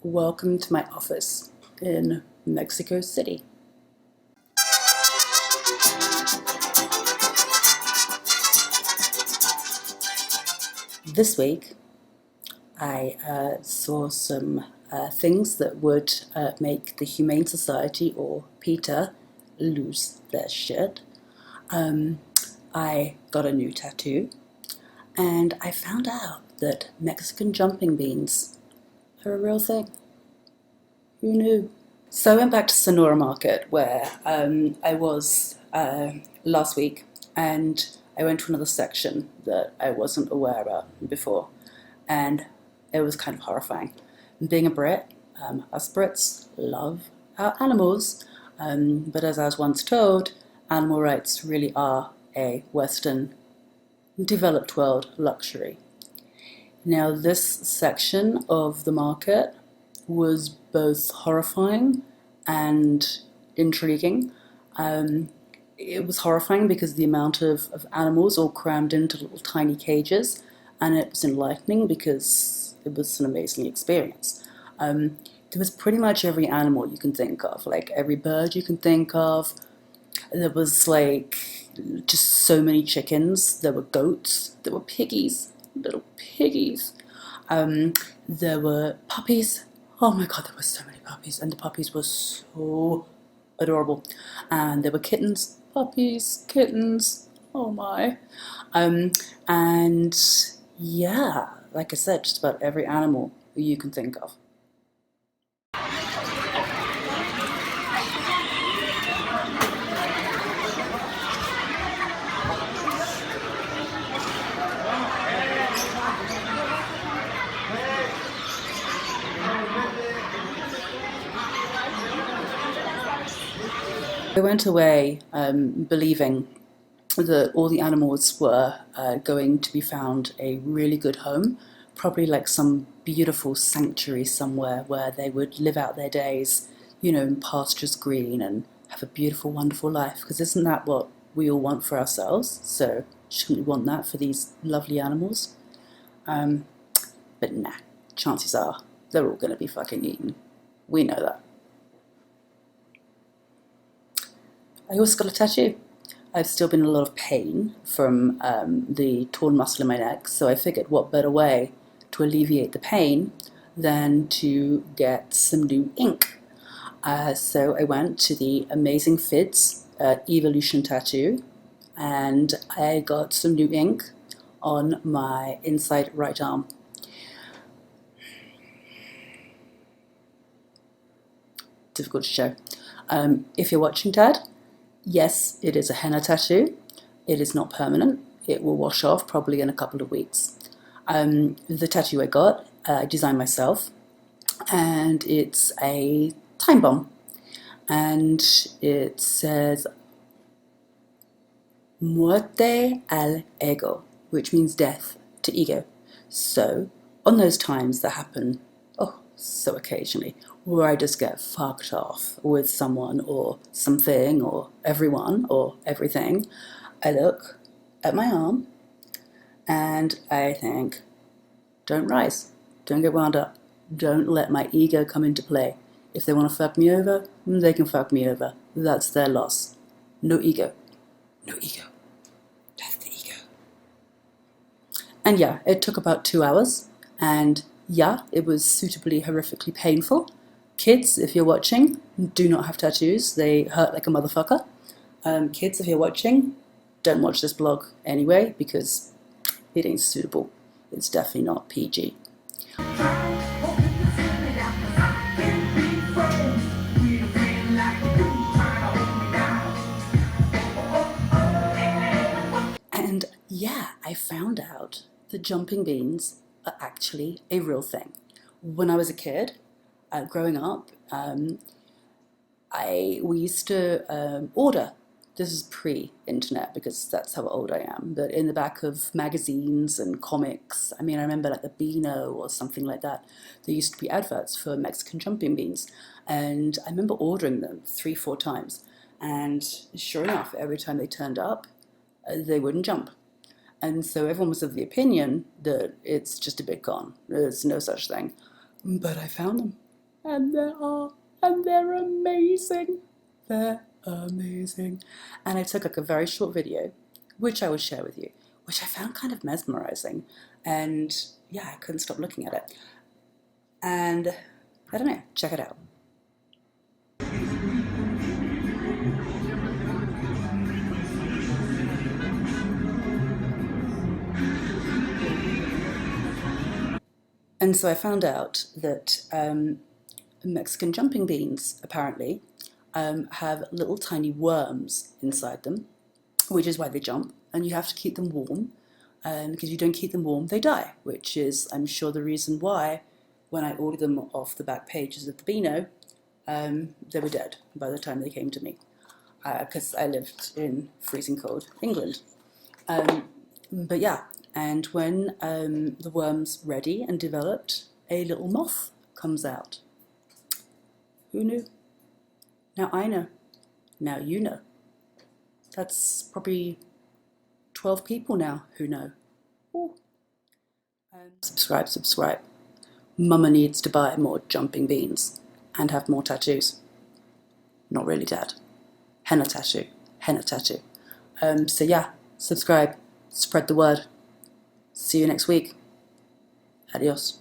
welcome to my office in Mexico City. This week I saw some things that would make the Humane Society, or PETA, lose their shit. I got a new tattoo, and I found out that Mexican jumping beans are a real thing. Who knew? So I went back to Sonora Market, where I was last week, and I went to another section that I wasn't aware about before, and it was kind of horrifying. And being a Brit, us Brits love our animals, but as I was once told, animal rights really are a Western developed world luxury. Now, this section of the market was both horrifying and intriguing. It was horrifying because the amount of animals all crammed into little tiny cages, and it was enlightening because it was an amazing experience. There was pretty much every animal you can think of, like every bird you can think of. There was like just so many chickens. There were goats. There were piggies, little piggies. There were puppies. Oh my god, there were so many puppies, and the puppies were so adorable. And there were kittens, puppies, kittens. Oh my. And yeah, like I said, just about every animal you can think of. I went away believing that all the animals were going to be found a really good home, probably like some beautiful sanctuary somewhere where they would live out their days, in pastures green and have a beautiful, wonderful life. Because isn't that what we all want for ourselves? So shouldn't we want that for these lovely animals? But nah, chances are they're all going to be fucking eaten. We know that. I also got a tattoo. I've still been in a lot of pain from the torn muscle in my neck, so I figured what better way to alleviate the pain than to get some new ink. So I went to the Amazing Fids Evolution Tattoo, and I got some new ink on my inside right arm. Difficult to show. If you're watching, Dad, yes, it is a henna tattoo. It is not permanent. It will wash off probably in a couple of weeks. The tattoo I got, I designed myself, and it's a time bomb. And it says Morte al Ego, which means death to ego. So, on those times that happen, so occasionally, where I just get fucked off with someone or something or everyone or everything, I look at my arm and I think, don't rise, don't get wound up, don't let my ego come into play. If they want to fuck me over, they can fuck me over. That's their loss. No ego. No ego. That's the ego. And yeah, it took about 2 hours, and yeah, it was suitably horrifically painful. Kids, if you're watching, do not have tattoos. They hurt like a motherfucker. Kids, if you're watching, don't watch this blog anyway, because it ain't suitable. It's definitely not PG. And yeah, I found out that jumping beans are actually a real thing. When I was a kid, growing up, we used to order. This is pre-internet because that's how old I am. But in the back of magazines and comics, I remember like the Beano or something like that. There used to be adverts for Mexican jumping beans, and I remember ordering them 3-4 times. And sure enough, every time they turned up, they wouldn't jump. And so everyone was of the opinion that it's just a big con. There's no such thing. But I found them. And they're amazing. They're amazing. And I took like a very short video, which I will share with you, which I found kind of mesmerizing. And yeah, I couldn't stop looking at it. And I don't know, check it out. And so I found out that Mexican jumping beans apparently have little tiny worms inside them, which is why they jump, and you have to keep them warm, because if you don't keep them warm, they die, which is, I'm sure, the reason why when I ordered them off the back pages of the Beano, they were dead by the time they came to me, because I lived in freezing cold England. But yeah, and when the worm's ready and developed, a little moth comes out. Who knew? Now I know. Now you know. That's probably 12 people now who know. Subscribe, subscribe. Mama needs to buy more jumping beans and have more tattoos. Not really, Dad. Henna tattoo. Henna tattoo. So yeah, subscribe. Spread the word. See you next week. Adios.